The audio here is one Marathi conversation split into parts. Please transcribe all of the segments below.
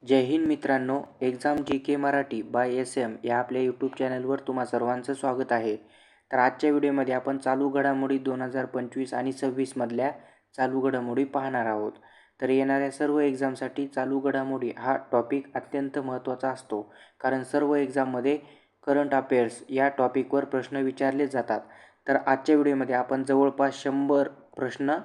जय हिंद मित्रांनो, exam G K Marathi by S M या आपल्या यूट्यूब चॅनलवर तुम्हा सर्वांचं स्वागत आहे. तर आजच्या व्हिडिओमध्ये आपण चालू घडामोडी 2025 आणि 26 मधल्या चालू घडामोडी पाहणार आहोत. तर येणाऱ्या सर्व एक्झामसाठी चालू घडामोडी हा टॉपिक अत्यंत महत्त्वाचा असतो, कारण सर्व एक्झाममध्ये करंट अफेअर्स या टॉपिकवर प्रश्न विचारले जातात. तर आजच्या व्हिडिओमध्ये आपण जवळपास 100 प्रश्न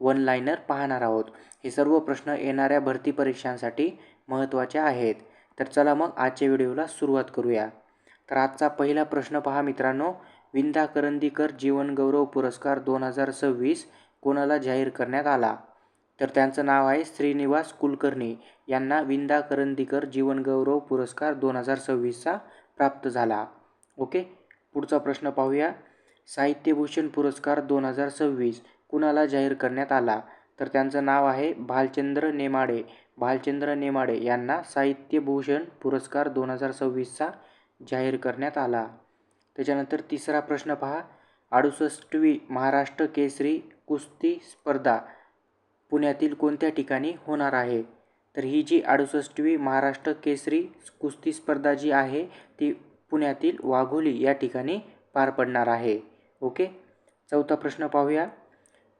वन लाइनर पाहणार आहोत. हे सर्व प्रश्न येणाऱ्या भरती परीक्षांसाठी महत्त्वाचे आहेत. तर चला मग आजच्या व्हिडिओला सुरुवात करूया. तर आजचा पहिला प्रश्न पहा मित्रांनो, विंदा करंदीकर जीवनगौरव पुरस्कार 2026 कोणाला जाहीर करण्यात आला? तर त्यांचं नाव आहे श्रीनिवास कुलकर्णी. यांना विंदा करंदीकर जीवनगौरव पुरस्कार 2026चा प्राप्त झाला. ओके, पुढचा प्रश्न पाहूया. साहित्यभूषण पुरस्कार 2026 कुणाला जाहीर करण्यात आला? तर त्यांचं नाव आहे भालचंद्र नेमाडे. भालचंद्र नेमाडे यांना साहित्यभूषण पुरस्कार 2026चा जाहीर करण्यात आला. त्याच्यानंतर तिसरा प्रश्न पहा. 68वी महाराष्ट्र केसरी कुस्ती स्पर्धा पुण्यातील कोणत्या ठिकाणी होणार आहे? तर ही जी 68वी महाराष्ट्र केसरी कुस्ती स्पर्धा जी आहे ती पुण्यातील वाघोली या ठिकाणी पार पडणार आहे. ओके, चौथा प्रश्न पाहूया.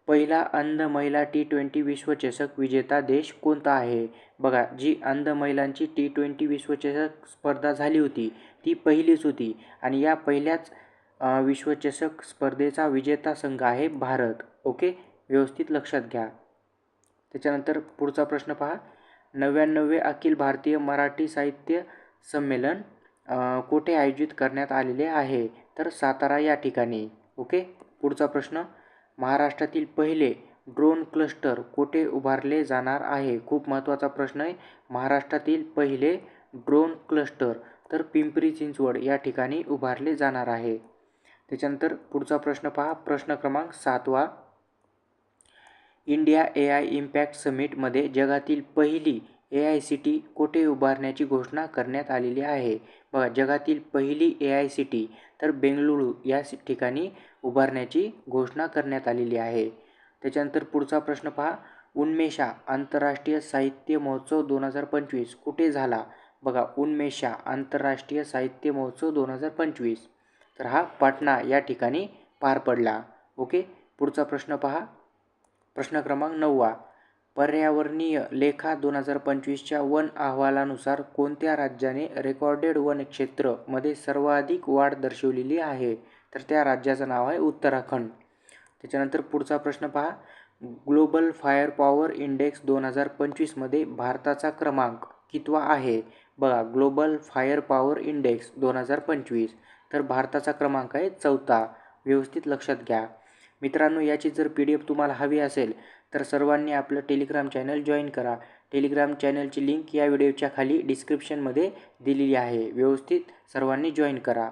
पहिला अंध महिला T20 विश्वचषक विजेता देश कोणता आहे? बघा, जी अंध महिलांची T20 विश्वचषक स्पर्धा झाली होती ती पहिलीच होती आणि या पहिल्याच विश्वचषक स्पर्धेचा विजेता संघ आहे भारत. ओके, व्यवस्थित लक्षात घ्या. त्याच्यानंतर पुढचा प्रश्न पहा. 99वे अखिल भारतीय मराठी साहित्य संमेलन कोठे आयोजित करण्यात आलेले आहे? तर सातारा या ठिकाणी. ओके, पुढचा प्रश्न. महाराष्ट्रातील पहिले ड्रोन क्लस्टर कोठे उभारले जाणार आहे? खूप महत्त्वाचा प्रश्न आहे. महाराष्ट्रातील पहिले ड्रोन क्लस्टर तर पिंपरी चिंचवड या ठिकाणी उभारले जाणार आहे. त्याच्यानंतर पुढचा प्रश्न पहा. प्रश्न क्रमांक 7वा. इंडिया AI इम्पॅक्ट समिटमध्ये जगातील पहिली AICT कोठे उभारण्याची घोषणा करण्यात आलेली आहे? बघा, जगातील पहिली AICT तर बेंगळुरू या ठिकाणी उभारण्याची घोषणा करण्यात आलेली आहे. त्याच्यानंतर पुढचा प्रश्न पहा. उन्मेषा आंतरराष्ट्रीय साहित्य महोत्सव 2025 कुठे झाला? बघा, उन्मेषा आंतरराष्ट्रीय साहित्य महोत्सव 2025 तर हा पाटणा या ठिकाणी पार पडला. ओके, पुढचा प्रश्न पहा. प्रश्न क्रमांक 9वा. पर्यावरणीय लेखा 2025च्या वन अहवालानुसार कोणत्या राज्याने रेकॉर्डेड वनक्षेत्र मध्ये सर्वाधिक वाढ दर्शवलेली आहे? तर त्या राज्याचं नाव आहे उत्तराखंड. त्याच्यानंतर पुढचा प्रश्न पहा. ग्लोबल फायर पॉवर इंडेक्स 2025 मध्ये भारताचा क्रमांक कितवा आहे? बघा, ग्लोबल फायर पॉवर इंडेक्स 2025 तर भारताचा क्रमांक आहे 4था. व्यवस्थित लक्षात घ्या. मित्रांनो, याची जर PDF तुम्हाला हवी असेल तर सर्वांनी आपलं टेलिग्राम चॅनल जॉईन करा. टेलिग्राम चॅनलची लिंक या व्हिडिओच्या खाली डिस्क्रिप्शनमध्ये दिलेली आहे. व्यवस्थित सर्वांनी जॉईन करा.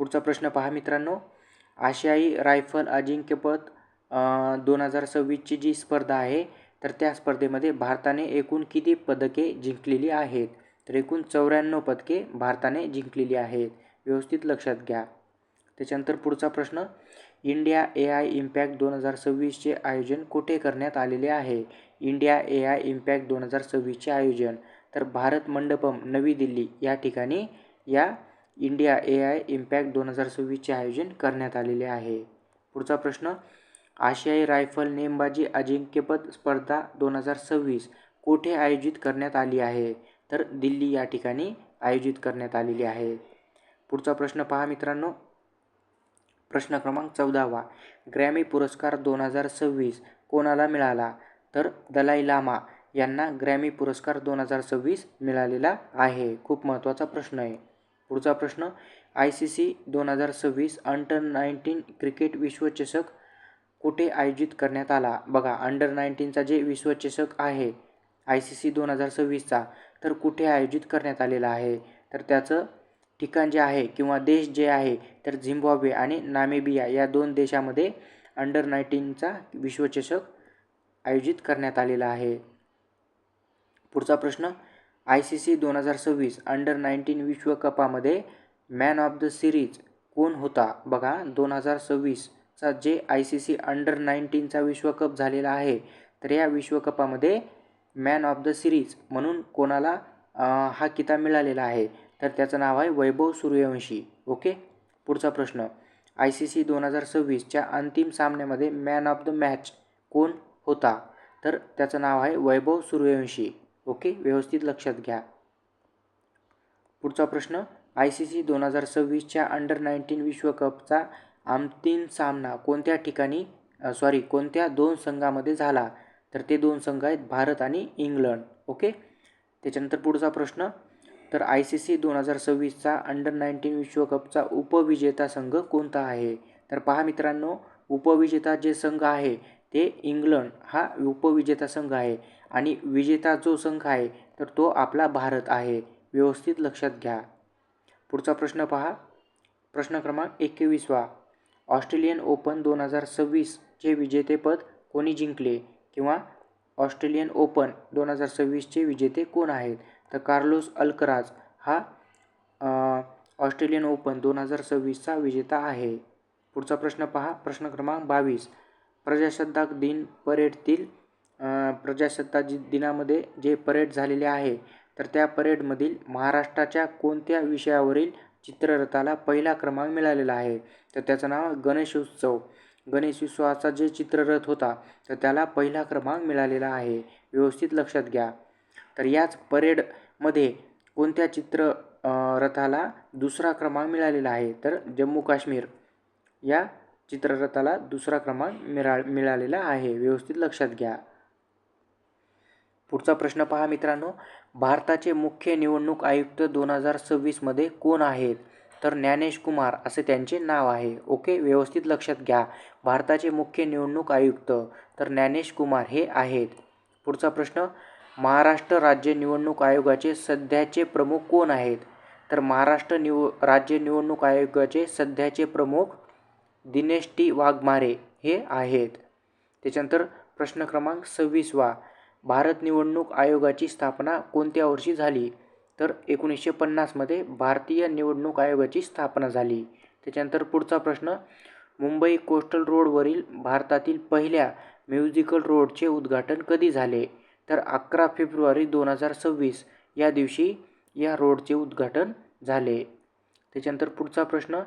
पुढचा प्रश्न पहा मित्रांनो. आशियाई रायफल अजिंक्यपद 2026ची जी स्पर्धा आहे तर त्या स्पर्धेमध्ये भारताने एकूण किती पदके जिंकलेली आहेत? तर एकूण 94 पदके भारताने जिंकलेली आहेत. व्यवस्थित लक्षात घ्या. त्याच्यानंतर पुढचा प्रश्न. इंडिया AI इम्पॅक्ट 2026चे आयोजन कुठे करण्यात आलेले आहे? इंडिया AI इम्पॅक्ट 2026चे आयोजन तर भारत मंडपम नवी दिल्ली या ठिकाणी या इंडिया AI इम्पॅक्ट 2026चे आयोजन करण्यात आलेले आहे. पुढचा प्रश्न. आशियाई रायफल नेमबाजी अजिंक्यपद स्पर्धा 2026 कोठे आयोजित करण्यात आली आहे? तर दिल्ली या ठिकाणी आयोजित करण्यात आलेली आहे. पुढचा प्रश्न पहा मित्रांनो. प्रश्न क्रमांक 14वा. ग्रॅमी पुरस्कार 2026 कोणाला मिळाला? तर दलाई लामा यांना ग्रॅमी पुरस्कार 2026 मिळालेला आहे. खूप महत्त्वाचा प्रश्न आहे. पुढचा प्रश्न. ICC 2026 अंडर-19 क्रिकेट विश्वचषक कुठे आयोजित करण्यात आला? बघा, अंडर-19चा जे विश्वचषक आहे ICC 2026चा तर कुठे आयोजित करण्यात आलेला आहे? तर त्याचं ठिकाण जे आहे किंवा देश जे आहे तर झिम्बाब्वे आणि नामिबिया या 2 देशामध्ये अंडर-19चा विश्वचषक आयोजित करण्यात आलेला आहे. पुढचा प्रश्न. ICC 2026 अंडर-19 विश्वकपामध्ये मॅन ऑफ द सिरीज कोण होता? बघा, 2026चा जे ICC अंडर-19चा विश्वकप झालेला आहे तर या विश्वकपामध्ये मॅन ऑफ द सिरीज म्हणून कोणाला हा किताब मिळालेला आहे? तर त्याचं नाव आहे वैभव सूर्यवंशी. ओके. पुढचा प्रश्न, ICC 2026च्या अंतिम सामन्यामध्ये मॅन ऑफ द मॅच कोण होता? तर त्याचं नाव आहे वैभव सूर्यवंशी. ओके, व्यवस्थित लक्षात घ्या. पुढचा प्रश्न, ICC 2026च्या अंडर-19 विश्वकपचा अंतिम सामना कोणत्या 2 संघामध्ये झाला? तर ते 2 संघ आहेत भारत आणि इंग्लंड. ओके. त्याच्यानंतर पुढचा प्रश्न, तर ICC 2026चा अंडर-19 विश्वकपचा उपविजेता संघ कोणता आहे? तर पहा मित्रांनो, उपविजेता जे संघ आहे ते इंग्लंड हा उपविजेता संघ आहे आणि विजेता जो संघ आहे तर तो आपला भारत आहे. व्यवस्थित लक्षात घ्या. पुढचा प्रश्न पहा, प्रश्न क्रमांक 21वा, ऑस्ट्रेलियन ओपन 2026चे विजेतेपद कोणी जिंकले? किंवा ऑस्ट्रेलियन ओपन 2026चे विजेते कोण आहेत? तर कार्लोस अल्कराज हा ऑस्ट्रेलियन ओपन 2026चा विजेता आहे. पुढचा प्रश्न पहा, प्रश्न क्रमांक 22, प्रजासत्ताक दिन परेडतील प्रजासत्ताक दिनामध्ये जे परेड झालेले आहे तर त्या परेडमधील महाराष्ट्राच्या कोणत्या विषयावरील चित्ररथाला पहिला क्रमांक मिळालेला आहे? तर त्याचं नाव गणेशोत्सव. गणेशोत्सवाचा जे चित्ररथ होता तर त्याला पहिला क्रमांक मिळालेला आहे. व्यवस्थित लक्षात घ्या. तर याच परेडमध्ये कोणत्या रथाला दुसरा क्रमांक मिळालेला आहे? तर जम्मू काश्मीर या चित्ररथाला दुसरा क्रमांक मिळालेला आहे. व्यवस्थित लक्षात घ्या. पुढचा प्रश्न पहा मित्रांनो, भारताचे मुख्य निवडणूक आयुक्त 2026मध्ये कोण आहेत? तर ज्ञानेश कुमार असे त्यांचे नाव आहे. ओके, व्यवस्थित लक्षात घ्या. भारताचे मुख्य निवडणूक आयुक्त तर ज्ञानेश कुमार हे आहेत. पुढचा प्रश्न, महाराष्ट्र राज्य निवडणूक आयोगाचे सध्याचे प्रमुख कोण आहेत? तर महाराष्ट्र राज्य निवडणूक आयोगाचे सध्याचे प्रमुख दिनेश टी वाघमारे हे आहेत. त्याच्यानंतर प्रश्न क्रमांक 26वा, भारत निवडणूक आयोगाची स्थापना कोणत्या वर्षी झाली? तर 1950मध्ये भारतीय निवडणूक आयोगाची स्थापना झाली. त्याच्यानंतर पुढचा प्रश्न, मुंबई कोस्टल रोडवरील भारतातील पहिल्या म्युझिकल रोडचे उद्घाटन कधी झाले? तर 11 फेब्रुवारी 2026 या दिवशी या रोडचे उद्घाटन झाले. त्याच्यानंतर पुढचा प्रश्न,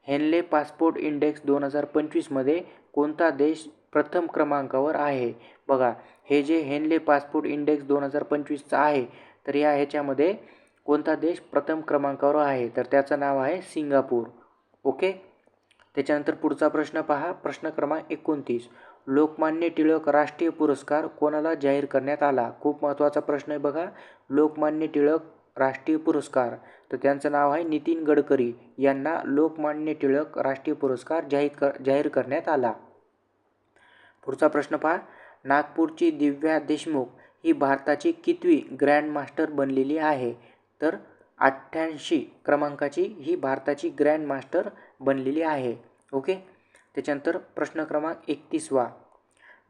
हेनले पासपोर्ट इंडेक्स 2025मध्ये कोणता देश प्रथम क्रमांकावर आहे? बघा, हे जे हेनले पासपोर्ट इंडेक्स 2025चा आहे तर ह्याच्यामध्ये कोणता देश प्रथम क्रमांकावर आहे? तर त्याचं नाव आहे सिंगापूर. ओके. त्याच्यानंतर पुढचा प्रश्न पहा, प्रश्न क्रमांक 29, लोकमान्य टिळक राष्ट्रीय पुरस्कार कोणाला जाहीर करण्यात आला? खूप महत्त्वाचा प्रश्न आहे बघा. लोकमान्य टिळक राष्ट्रीय पुरस्कार तर त्यांचं नाव आहे नितीन गडकरी यांना लोकमान्य टिळक राष्ट्रीय पुरस्कार जाहीर करण्यात आला. पुढचा प्रश्न पहा, नागपूरची दिव्या देशमुख ही भारताची कितवी ग्रँड मास्टर बनलेली आहे? तर 88 क्रमांकाची ही भारताची ग्रँड मास्टर बनलेली आहे. ओके. त्याच्यानंतर प्रश्न क्रमांक 31वा,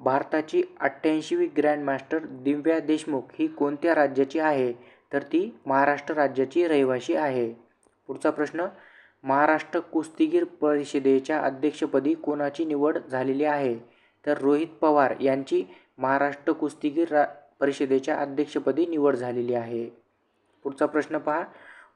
भारताची 88वी ग्रँड मास्टर दिव्या देशमुख ही कोणत्या राज्याची आहे? तर ती महाराष्ट्र राज्याची रहिवासी आहे. पुढचा प्रश्न, महाराष्ट्र कुस्तीगीर परिषदेच्या अध्यक्षपदी कोणाची निवड झालेली आहे? तर रोहित पवार यांची महाराष्ट्र कुस्तीगीर परिषदेच्या अध्यक्षपदी निवड झालेली आहे. पुढचा प्रश्न पहा,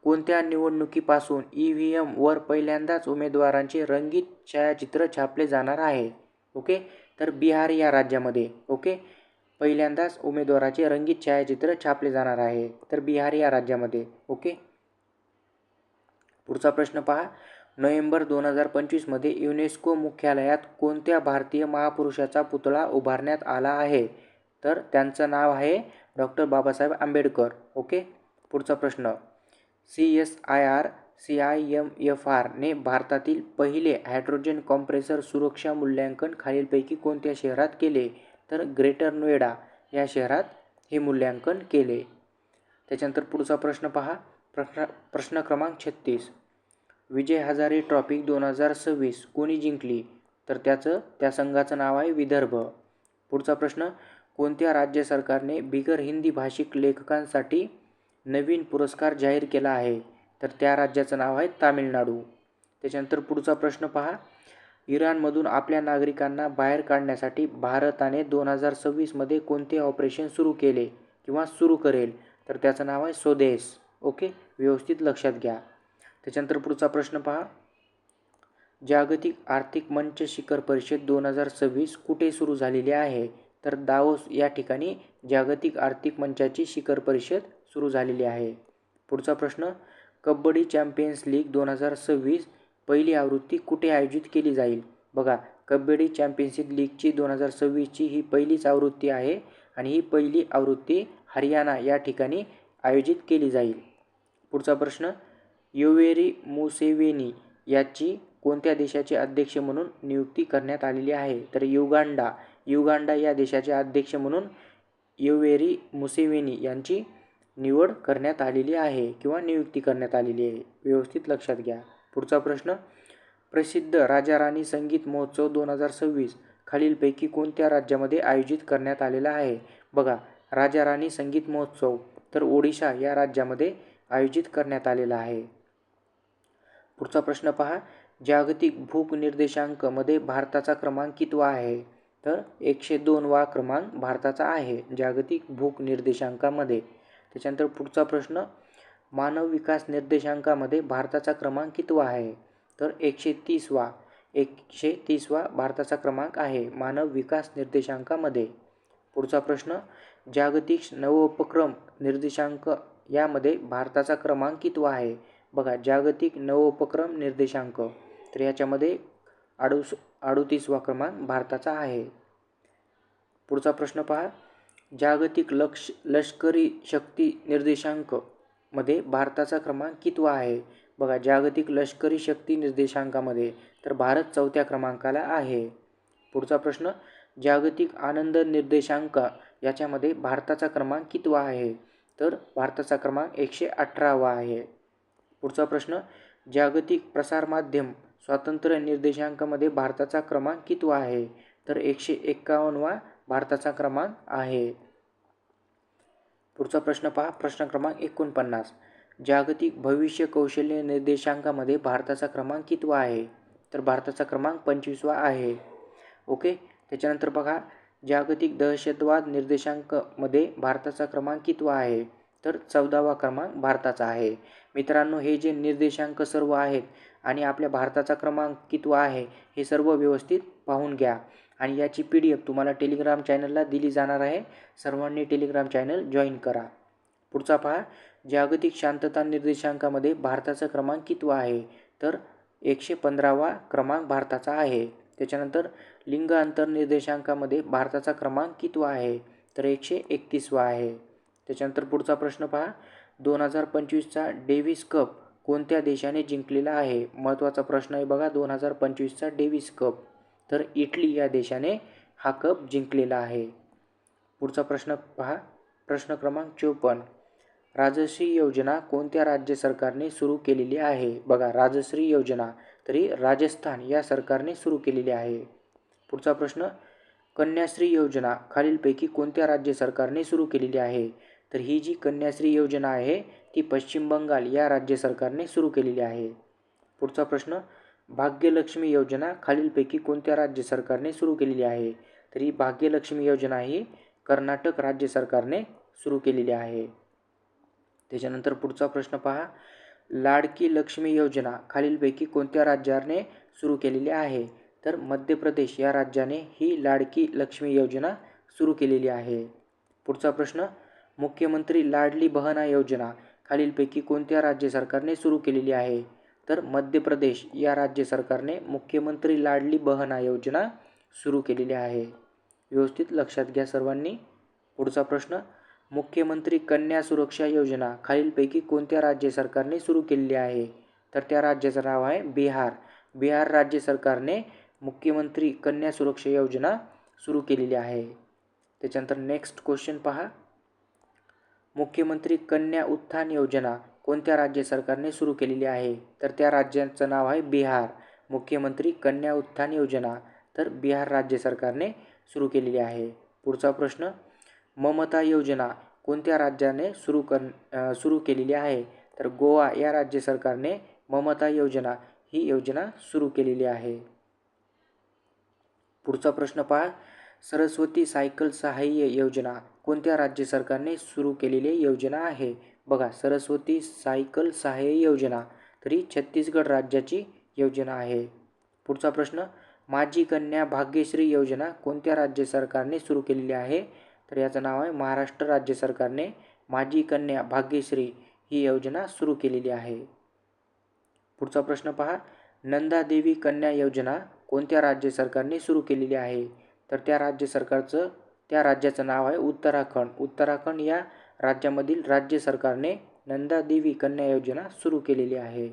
कोणत्या निवडणुकीपासून EVM वर पहिल्यांदाच उमेदवारांचे रंगीत छायाचित्र छापले जाणार आहे? ओके. तर बिहार या राज्यामध्ये ओके पहिल्यांदाच उमेदवाराचे रंगीत छायाचित्र छापले जाणार आहे. तर बिहार या राज्यामध्ये. ओके. पुढचा प्रश्न पहा, नोव्हेंबर 2025मध्ये युनेस्को मुख्यालयात कोणत्या भारतीय महापुरुषाचा पुतळा उभारण्यात आला आहे? तर त्यांचं नाव आहे डॉक्टर बाबासाहेब आंबेडकर. ओके. पुढचा प्रश्न, CSIR-CIMFR ने भारतातील पहिले हायड्रोजन कॉम्प्रेसर सुरक्षा मूल्यांकन खालीलपैकी कोणत्या शहरात केले? तर ग्रेटर नोएडा या शहरात हे मूल्यांकन केले. त्याच्यानंतर पुढचा प्रश्न पहा, प्रश्न क्रमांक 36, विजय हजारे ट्रॉफी 2026 कोणी जिंकली? तर त्या संघाचं नाव आहे विदर्भ. पुढचा प्रश्न, कोणत्या राज्य सरकारने बिगर हिंदी भाषिक लेखकांसाठी नवीन पुरस्कार जाहीर केला आहे? तर त्या राज्याचं नाव आहे तामिळनाडू. त्याच्यानंतर पुढचा प्रश्न पहा, इराणमधून आपल्या नागरिकांना बाहेर काढण्यासाठी भारताने 2026मध्ये कोणते ऑपरेशन सुरू केले किंवा सुरू करेल? तर त्याचं नाव आहे स्वदेश. ओके, व्यवस्थित लक्षात घ्या. त्याच्यानंतर पुढचा प्रश्न पहा. जागतिक आर्थिक मंच शिखर परिषद 2026 कुठे सुरू झालेली आहे? तर दावोस या ठिकाणी जागतिक आर्थिक मंचाची शिखर परिषद सुरू झालेली आहे. पुढचा प्रश्न. कबड्डी चॅम्पियन्स लीग 2026 पहिली आवृत्ती कुठे आयोजित केली जाईल? बघा, कबड्डी चॅम्पियनशिप लीगची 2026ची ही पहिलीच आवृत्ती आहे आणि ही पहिली आवृत्ती हरियाणा या ठिकाणी आयोजित केली जाईल. पुढचा प्रश्न. योवेरी मुसेवेनी याची कोणत्या देशाचे अध्यक्ष म्हणून नियुक्ती करण्यात आलेली आहे? तर युगांडा या देशाचे अध्यक्ष म्हणून योवेरी मुसेवेनी यांची निवड करण्यात आलेली आहे किंवा नियुक्ती करण्यात आलेली आहे. व्यवस्थित लक्षात घ्या. पुढचा प्रश्न. प्रसिद्ध राजा राणी संगीत महोत्सव 2026 खालीलपैकी कोणत्या राज्यामध्ये आयोजित करण्यात आलेला आहे? बघा, राजा राणी संगीत महोत्सव तर ओडिशा या राज्यामध्ये आयोजित करण्यात आलेला आहे. पुढचा प्रश्न पहा. जागतिक भूक निर्देशांक मध्ये भारताचा क्रमांक कितवा आहे? तर 102वा क्रमांक भारताचा आहे जागतिक भूक निर्देशांकामध्ये. त्याच्यानंतर पुढचा प्रश्न. मानव विकास निर्देशांकामध्ये भारताचा क्रमांक कितवा आहे? तर 130वा भारताचा क्रमांक आहे मानव विकास निर्देशांकामध्ये. पुढचा प्रश्न. जागतिक नवोपक्रम निर्देशांक यामध्ये भारताचा क्रमांक कितवा आहे? बघा, जागतिक नवोपक्रम निर्देशांक तर याच्यामध्ये 38वा क्रमांक भारताचा आहे. पुढचा प्रश्न पहा. जागतिक लष्करी शक्ती निर्देशांक मध्ये भारताचा क्रमांक कितवा आहे? बघा, जागतिक लष्करी शक्ती निर्देशांकामध्ये तर भारत 4थ्या क्रमांकाला आहे. पुढचा प्रश्न. जागतिक आनंद निर्देशांक याच्यामध्ये भारताचा क्रमांक कितवा आहे? तर भारताचा क्रमांक 118वा आहे. पुढचा प्रश्न. जागतिक प्रसारमाध्यम स्वातंत्र्य निर्देशांकामध्ये भारताचा क्रमांक कितवा आहे? तर 151वा भारताचा क्रमांक आहे. पुढचा प्रश्न पहा. प्रश्न क्रमांक 49. जागतिक भविष्य कौशल्य निर्देशांकामध्ये भारताचा क्रमांक कितवा आहे? तर भारताचा क्रमांक 25वा आहे. ओके. त्याच्यानंतर बघा, जागतिक दहशतवाद निर्देशांकामध्ये भारताचा क्रमांक कितवा आहे? तर 14वा क्रमांक भारताचा आहे. मित्रांनो, हे जे निर्देशांक सर्व आहेत आणि आपल्या भारताचा क्रमांक कितवा आहे हे सर्व व्यवस्थित पाहून घ्या आणि याची PDF तुम्हाला टेलिग्राम चॅनलला दिली जाणार आहे. सर्वांनी टेलिग्राम चॅनल जॉईन करा. पुढचा पहा. जागतिक शांतता निर्देशांकामध्ये भारताचा क्रमांक कितवा आहे? तर 115वा क्रमांक भारताचा आहे. त्याच्यानंतर लिंग अंतर निर्देशांकामध्ये भारताचा क्रमांक कितवा आहे? तर 131वा आहे. त्याच्यानंतर पुढचा प्रश्न पहा. 2025चा डेव्हिस कप कोणत्या देशाने जिंकलेला आहे? महत्त्वाचा प्रश्न आहे बघा, 2025चा डेव्हिस कप तर इटली या देशाने हा कप जिंकलेला आहे. पुढचा प्रश्न पहा. प्रश्न क्रमांक 54. राजश्री योजना कोणत्या राज्य सरकारने सुरू केलेली आहे? बघा, राजश्री योजना तरी राजस्थान या सरकारने सुरू केलेली आहे. पुढचा प्रश्न. कन्याश्री योजना खालीलपैकी कोणत्या राज्य सरकारने सुरू केलेली आहे? तर ही जी कन्याश्री योजना आहे ती पश्चिम बंगाल या राज्य सरकारने सुरू केलेली आहे. पुढचा प्रश्न. भाग्यलक्ष्मी योजना खालीलपैकी कोणत्या राज्य सरकारने सुरू केलेली आहे? तर ही भाग्यलक्ष्मी योजना ही कर्नाटक राज्य सरकारने सुरू केलेली आहे. त्याच्यानंतर पुढचा प्रश्न पहा. लाडकी लक्ष्मी योजना खालीलपैकी कोणत्या राज्याने सुरू केलेली आहे? तर मध्य प्रदेश या राज्याने ही लाडकी लक्ष्मी योजना सुरू केलेली आहे. पुढचा प्रश्न. मुख्यमंत्री लाडली बहना योजना खालीलपैकी कोणत्या राज्य सरकारने सुरू केलेली आहे? तर मध्य प्रदेश या राज्य सरकारने मुख्यमंत्री लाडली बहना योजना सुरू केलेली आहे. व्यवस्थित लक्षात घ्या सर्वांनी. पुढचा प्रश्न. मुख्यमंत्री कन्या सुरक्षा योजना खालीलपैकी कोणत्या राज्य सरकारने सुरू केलेली आहे? तर त्या राज्याचं नाव आहे बिहार. बिहार राज्य सरकारने मुख्यमंत्री कन्या सुरक्षा योजना सुरू केलेली आहे. त्याच्यानंतर नेक्स्ट क्वेश्चन पहा. मुख्यमंत्री कन्या उत्थान योजना कोणत्या राज्य सरकारने सुरू केलेली आहे? तर त्या राज्याचं नाव आहे बिहार. मुख्यमंत्री कन्या उत्थान योजना तर बिहार राज्य सरकारने सुरू केलेली आहे. पुढचा प्रश्न. ममता योजना कोणत्या राज्याने सुरू केलेली आहे? तर गोवा या राज्य सरकारने ममता योजना ही योजना सुरू केलेली आहे. पुढचा प्रश्न पहा. सरस्वती सायकल सहाय्य योजना कोणत्या राज्य सरकारने सुरू केलेली योजना आहे? बघा, सरस्वती सायकल सहाय्य योजना, तर ही छत्तीसगड राज्याची योजना आहे. पुढचा प्रश्न, माझी कन्या भाग्यश्री योजना कोणत्या राज्य सरकारने सुरू केलेली आहे? तर याचं नाव आहे महाराष्ट्र राज्य सरकारने माझी कन्या भाग्यश्री ही योजना सुरू केलेली आहे. पुढचा प्रश्न पहा, नंदादेवी कन्या योजना कोणत्या राज्य सरकारने सुरू केलेली आहे? तर त्या राज्याचं नाव आहे उत्तराखंड. उत्तराखंड या राज्यामधील राज्य सरकारने नंदादेवी कन्या योजना सुरू केलेली आहे.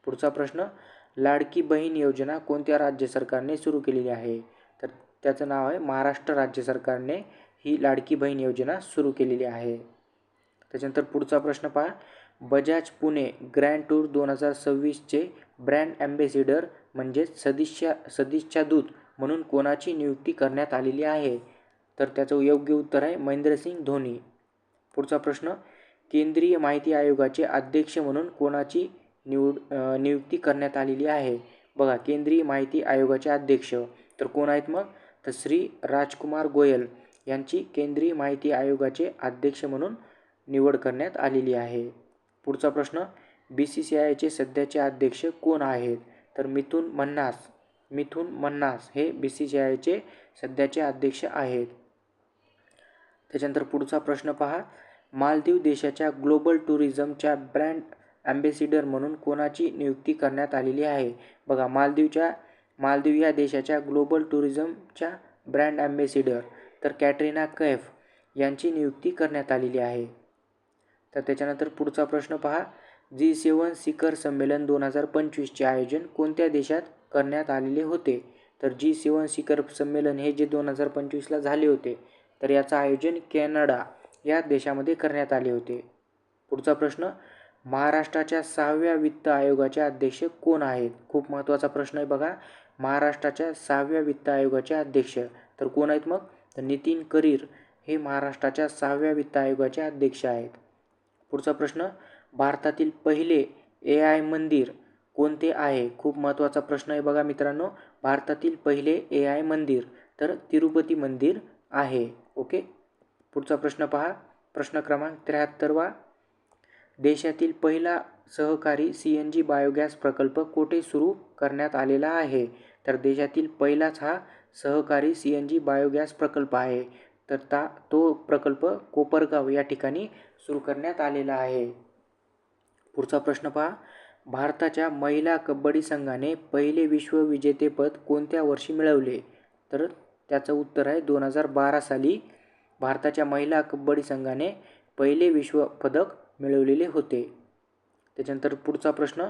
पुढचा प्रश्न, लाडकी बहीण योजना कोणत्या राज्य सरकारने सुरू केलेली आहे? तर त्याचं नाव आहे महाराष्ट्र राज्य सरकारने ही लाडकी बहीण योजना सुरू केलेली आहे. त्याच्यानंतर पुढचा प्रश्न पहा, बजाज पुणे ग्रँड टूर 2026चे ब्रँड ॲम्बेसिडर म्हणजेच सदिच्छादूत म्हणून कोणाची नियुक्ती करण्यात आलेली आहे? तर त्याचं योग्य उत्तर आहे महेंद्रसिंग धोनी. पुढचा प्रश्न, केंद्रीय माहिती आयोगाचे अध्यक्ष म्हणून कोणाची नियुक्ती करण्यात आलेली आहे? बघा, केंद्रीय माहिती आयोगाचे अध्यक्ष तर कोण आहेत मग? तर श्री राजकुमार गोयल यांची केंद्रीय माहिती आयोगाचे अध्यक्ष म्हणून निवड करण्यात आलेली आहे. पुढचा प्रश्न, BCCIचे सध्याचे अध्यक्ष कोण आहेत? तर मिथुन मन्हास हे BCCIचे सध्याचे अध्यक्ष आहेत. त्याच्यानंतर पुढचा प्रश्न पहा, मालदीव देशाच्या ग्लोबल टुरिझमच्या ब्रँड ॲम्बेसिडर म्हणून कोणाची नियुक्ती करण्यात आलेली आहे? बघा, मालदीव या देशाच्या ग्लोबल टुरिझमच्या ब्रँड ॲम्बेसिडर तर कॅटरीना कैफ यांची नियुक्ती करण्यात आलेली आहे. तर त्याच्यानंतर पुढचा प्रश्न पहा, G7 शिखर संमेलन 2025चे आयोजन कोणत्या देशात करण्यात आलेले होते? तर G7 शिखर संमेलन हे जे 2025ला झाले होते तर याचं आयोजन कॅनडा या देशामध्ये करण्यात आले होते. पुढचा प्रश्न, महाराष्ट्राच्या 6व्या वित्त आयोगाचे अध्यक्ष कोण आहेत? खूप महत्त्वाचा प्रश्न आहे बघा. महाराष्ट्राच्या 6व्या वित्त आयोगाचे अध्यक्ष तर कोण आहेत मग? तर नितीन करीर हे महाराष्ट्राच्या 6व्या वित्त आयोगाचे अध्यक्ष आहेत. पुढचा प्रश्न, भारतातील पहिले AI मंदिर कोणते आहे? खूप महत्त्वाचा प्रश्न आहे बघा मित्रांनो. भारतातील पहिले AI मंदिर तर तिरुपती मंदिर आहे. ओके. पुढचा प्रश्न पहा, प्रश्न क्रमांक 73वा, देशातील पहिला सहकारी CNG बायोगॅस प्रकल्प कोठे सुरू करण्यात आलेला आहे? तर देशातील पहिलाच हा सहकारी CNG बायोगॅस प्रकल्प आहे. तर तो प्रकल्प कोपरगाव या ठिकाणी सुरू करण्यात आलेला आहे. पुढचा प्रश्न पहा, भारताच्या महिला कबड्डी संघाने पहिले विश्वविजेतेपद कोणत्या वर्षी मिळवले? तर त्याचं उत्तर आहे 2012 साली भारताच्या महिला कबड्डी संघाने पहिले विश्वपदक मिळवलेले होते. त्याच्यानंतर पुढचा प्रश्न,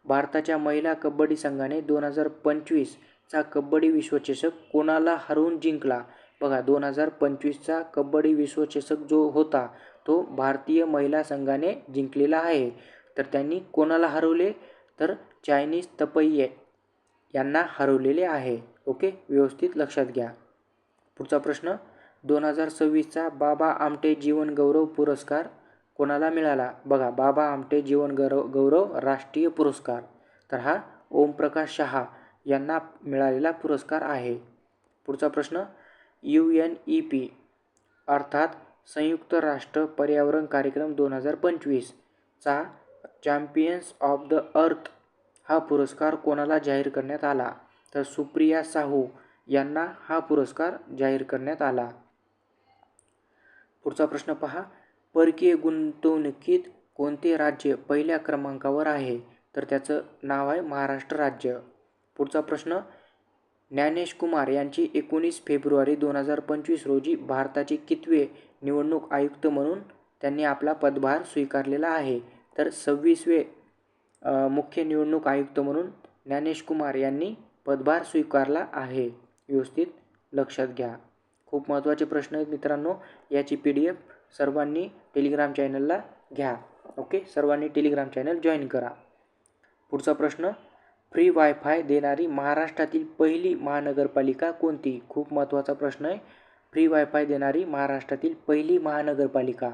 भारताच्या महिला कबड्डी संघाने 2025चा कबड्डी विश्वचषक कोणाला हरवून जिंकला? बघा, 2025चा कबड्डी विश्वचषक जो होता तो भारतीय महिला संघाने जिंकलेला आहे. तर त्यांनी कोणाला हरवले? तर चायनीज तपई यांना हरवलेले आहे. ओके, व्यवस्थित लक्षात घ्या. पुढचा प्रश्न, 2026चा बाबा आमटे जीवन गौरव पुरस्कार कोणाला मिळाला? बघा, बाबा आमटे जीवन गौरव राष्ट्रीय पुरस्कार तर हा ओमप्रकाश शहा यांना मिळालेला पुरस्कार आहे. पुढचा प्रश्न, UNEP अर्थात संयुक्त राष्ट्र पर्यावरण कार्यक्रम 2025चा चॅम्पियन्स ऑफ द अर्थ हा पुरस्कार कोणाला जाहीर करण्यात आला? तर सुप्रिया साहू यांना हा पुरस्कार जाहीर करण्यात आला. पुढचा प्रश्न पहा, परकीय गुंतवणुकीत कोणते राज्य पहिल्या क्रमांकावर आहे? तर त्याचं नाव आहे महाराष्ट्र राज्य. पुढचा प्रश्न, ज्ञानेश कुमार यांची 19 फेब्रुवारी 2025 रोजी भारताचे कितवे निवडणूक आयुक्त म्हणून त्यांनी आपला पदभार स्वीकारलेला आहे? तर 26वे मुख्य निवडणूक आयुक्त म्हणून ज्ञानेश कुमार यांनी पदभार स्वीकारला आहे. व्यवस्थित लक्षात घ्या. खूप महत्त्वाचे प्रश्न आहेत मित्रांनो. याची PDF सर्वांनी टेलिग्राम चॅनलला घ्या. ओके, सर्वांनी टेलिग्राम चॅनल जॉईन करा. पुढचा प्रश्न, फ्री वायफाय देणारी महाराष्ट्रातील पहिली महानगरपालिका कोणती? खूप महत्त्वाचा प्रश्न आहे. फ्री वायफाय देणारी महाराष्ट्रातील पहिली महानगरपालिका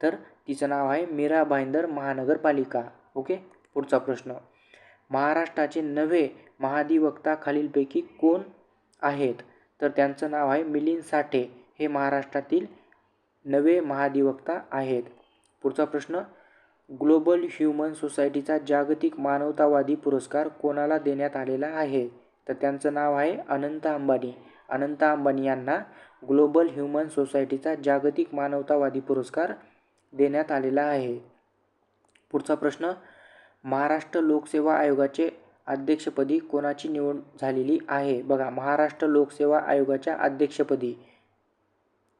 तर तिचं नाव आहे मीरा भाईंदर महानगरपालिका. ओके. पुढचा प्रश्न, महाराष्ट्राचे नवे महाधिवक्ता खालीलपैकी कोण आहेत? तर त्यांचं नाव आहे मिलिंद साठे हे महाराष्ट्रातील नवे महाधिवक्ता आहेत. पुढचा प्रश्न, ग्लोबल ह्युमन सोसायटीचा जागतिक मानवतावादी पुरस्कार कोणाला देण्यात आलेला आहे? तर त्यांचं नाव आहे अनंत अंबानी. अनंत अंबानी यांना ग्लोबल ह्युमन सोसायटीचा जागतिक मानवतावादी पुरस्कार देण्यात आलेला आहे. पुढचा प्रश्न, महाराष्ट्र लोकसेवा आयोगाचे अध्यक्षपदी कोणाची निवड झालेली आहे? बघा, महाराष्ट्र लोकसेवा आयोगाच्या अध्यक्षपदी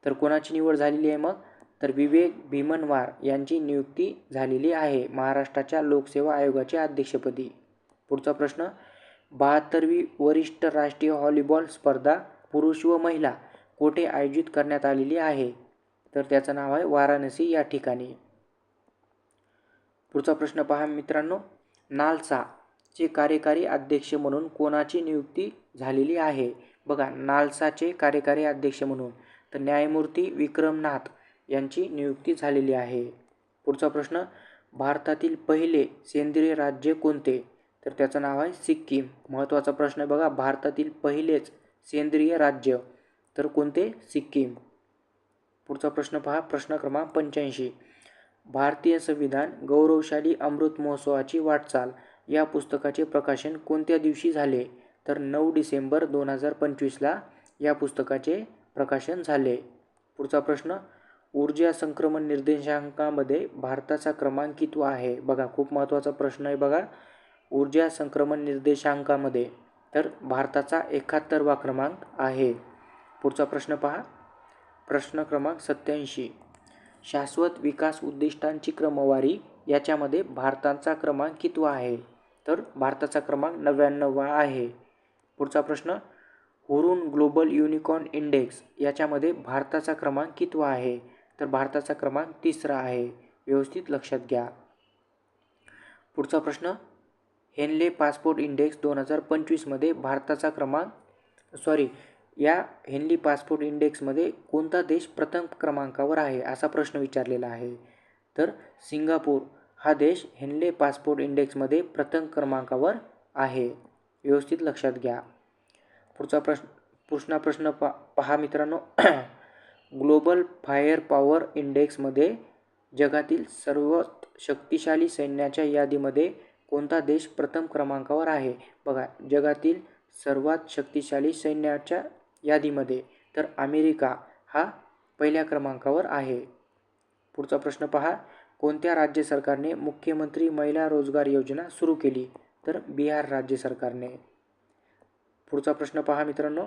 तर कोणाची निवड झालेली आहे? मग तर विवेक भीमनवार यांची नियुक्ती झालेली आहे महाराष्ट्राच्या लोकसेवा आयोगाच्या अध्यक्षपदी. पुढचा प्रश्न, 72वी वरिष्ठ राष्ट्रीय व्हॉलीबॉल स्पर्धा पुरुष व महिला कोठे आयोजित करण्यात आलेली आहे? तर त्याचं नाव आहे वाराणसी या ठिकाणी. पुढचा प्रश्न पहा मित्रांनो, नालसाचे कार्यकारी अध्यक्ष म्हणून कोणाची नियुक्ती झालेली आहे? बघा, नालसाचे कार्यकारी अध्यक्ष म्हणून तर न्यायमूर्ती विक्रमनाथ यांची नियुक्ती झालेली आहे. पुढचा प्रश्न, भारतातील पहिले सेंद्रिय राज्य कोणते? तर त्याचं नाव आहे सिक्कीम. महत्त्वाचा प्रश्न आहे बघा, भारतातील पहिलेच सेंद्रिय राज्य तर कोणते? सिक्कीम. पुढचा प्रश्न पहा, प्रश्न क्रमांक 85. भारतीय संविधान गौरवशाली अमृत महोत्सवाची वाटचाल या पुस्तकाचे प्रकाशन कोणत्या दिवशी झाले? तर 9 डिसेंबर 2025ला या पुस्तकाचे प्रकाशन झाले. पुढचा प्रश्न, ऊर्जा संक्रमण निर्देशांकामध्ये भारताचा क्रमांक कितवा आहे? बघा, खूप महत्त्वाचा प्रश्न आहे बघा, ऊर्जा संक्रमण निर्देशांकामध्ये तर भारताचा 71वा क्रमांक आहे. पुढचा प्रश्न पहा, प्रश्न क्रमांक 87. शाश्वत विकास उद्दिष्टांची क्रमवारी याच्यामध्ये भारताचा क्रमांक कितवा आहे? तर भारताचा क्रमांक 99वा आहे. पुढचा प्रश्न, हुरून ग्लोबल युनिकॉर्न इंडेक्स याच्यामध्ये भारताचा क्रमांक कितवा आहे? तर भारताचा क्रमांक 3रा आहे. व्यवस्थित लक्षात घ्या. पुढचा प्रश्न, हेनले पासपोर्ट इंडेक्स 2025मध्ये भारताचा क्रमांक या हेनली पासपोर्ट इंडेक्समध्ये कोणता देश प्रथम क्रमांकावर आहे असा प्रश्न विचारलेला आहे? तर सिंगापूर हा देश हेनले पासपोर्ट इंडेक्समध्ये प्रथम क्रमांकावर आहे. व्यवस्थित लक्षात घ्या. पुढचा प्रश्न पहा मित्रांनो, ग्लोबल फायर पॉवर इंडेक्समध्ये जगातील सर्वात शक्तिशाली सैन्याच्या यादीमध्ये कोणता देश प्रथम क्रमांकावर आहे? बघा, जगातील सर्वात शक्तिशाली सैन्याच्या यादीमध्ये तर अमेरिका हा पहिल्या क्रमांकावर आहे. पुढचा प्रश्न पहा, कोणत्या राज्य सरकारने मुख्यमंत्री महिला रोजगार योजना सुरू केली? तर बिहार राज्य सरकारने. पुढचा प्रश्न पहा मित्रांनो,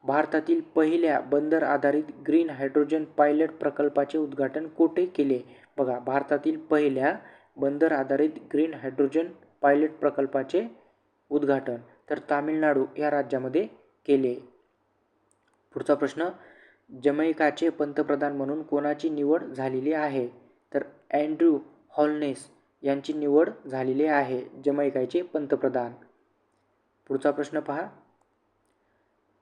भारतातील पहिल्या बंदर आधारित ग्रीन हायड्रोजन पायलट प्रकल्पाचे उद्घाटन कोठे केले? बघा, भारतातील पहिल्या बंदर आधारित ग्रीन हायड्रोजन पायलट प्रकल्पाचे उद्घाटन तर तामिळनाडू या राज्यामध्ये केले. पुढचा प्रश्न, जमैकाचे पंतप्रधान म्हणून कोणाची निवड झालेली आहे? तर अँड्र्यू हॉलनेस यांची निवड झालेली आहे जमैकाचे पंतप्रधान. पुढचा प्रश्न पहा,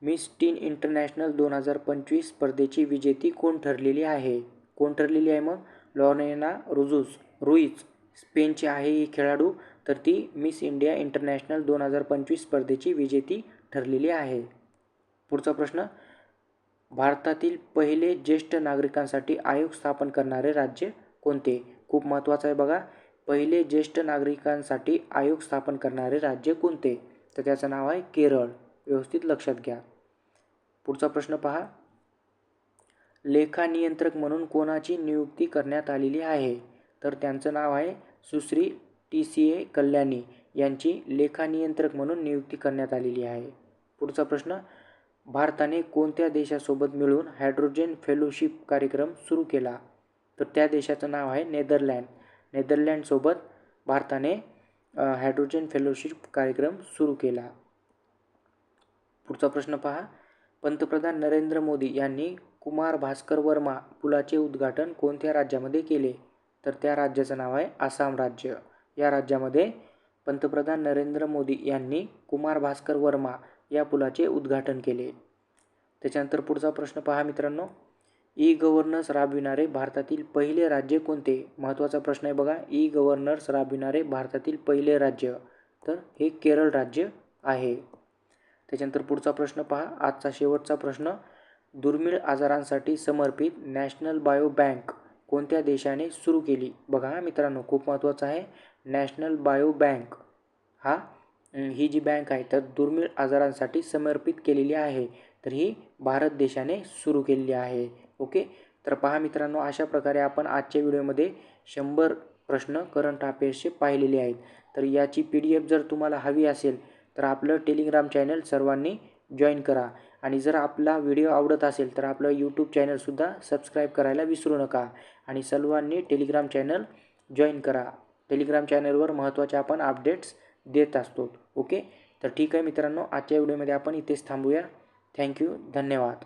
मिस टीन इंटरनॅशनल 2025 स्पर्धेची विजेती कोण ठरलेली आहे? कोण ठरलेली आहे? मग लॉरेना रुईज स्पेनची आहे ही खेळाडू, तर ती मिस इंडिया इंटरनॅशनल 2025 स्पर्धेची विजेती ठरलेली आहे. पुढचा प्रश्न, भारतातील पहिले ज्येष्ठ नागरिकांसाठी आयोग स्थापन करणारे राज्य कोणते? खूप महत्त्वाचं आहे बघा, पहिले ज्येष्ठ नागरिकांसाठी आयोग स्थापन करणारे राज्य कोणते? तर त्याचं नाव आहे केरळ. व्यवस्थित लक्षात घ्या. पुढचा प्रश्न पहा, लेखा नियंत्रक म्हणून कोणाची नियुक्ती करण्यात आलेली आहे? तर त्यांचं नाव आहे सुश्री TCA कल्याणी यांची लेखा नियंत्रक म्हणून नियुक्ती करण्यात आलेली आहे. पुढचा प्रश्न, भारताने कोणत्या देशासोबत मिळून हायड्रोजन फेलोशिप कार्यक्रम सुरू केला? तर त्या देशाचं नाव आहे नेदरलँड. नेदरलँडसोबत भारताने हायड्रोजन फेलोशिप कार्यक्रम सुरू केला. पुढचा प्रश्न पहा, पंतप्रधान नरेंद्र मोदी यांनी कुमार भास्कर वर्मा पुलाचे उद्घाटन कोणत्या राज्यामध्ये केले? तर त्या राज्याचं नाव आहे आसाम राज्य. या राज्यामध्ये पंतप्रधान नरेंद्र मोदी यांनी कुमार भास्कर वर्मा या पुलाचे उद्घाटन केले. त्याच्यानंतर पुढचा प्रश्न पहा मित्रांनो, ई-गव्हर्नन्स राबविणारे भारतातील पहिले राज्य कोणते? महत्त्वाचा प्रश्न आहे बघा, ई-गव्हर्नन्स राबविणारे भारतातील पहिले राज्य तर हे केरळ राज्य आहे. त्याच्यानंतर पुढचा प्रश्न पहा, आजचा शेवटचा प्रश्न, दुर्मिळ आजारांसाठी समर्पित नॅशनल बायो बँक कोणत्या देशाने सुरू केली? बघा मित्रांनो, खूप महत्त्वाचं आहे. नॅशनल बायो बँक ही जी बँक आहे तर दुर्मिळ आजारांसाठी समर्पित केलेली आहे. तर ही भारत देशाने सुरू केलेली आहे. ओके. तर पहा मित्रांनो, अशा प्रकारे आपण आजच्या व्हिडिओमध्ये 100 प्रश्न करंट अफेअर्सचे पाहिलेले आहेत. तर याची PDF जर तुम्हाला हवी असेल तर आपलं टेलिग्राम चॅनल सर्वांनी जॉईन करा. आणि जर आपला व्हिडिओ आवडत असेल तर आपलं यूट्यूब चॅनलसुद्धा सबस्क्राईब करायला विसरू नका. आणि सर्वांनी टेलिग्राम चॅनल जॉईन करा. टेलिग्राम चॅनलवर महत्त्वाचे आपण अपडेट्स देत असतो. ओके. तर ठीक आहे मित्रांनो, आजच्या व्हिडिओमध्ये आपण इथेच थांबूया. थँक्यू. धन्यवाद.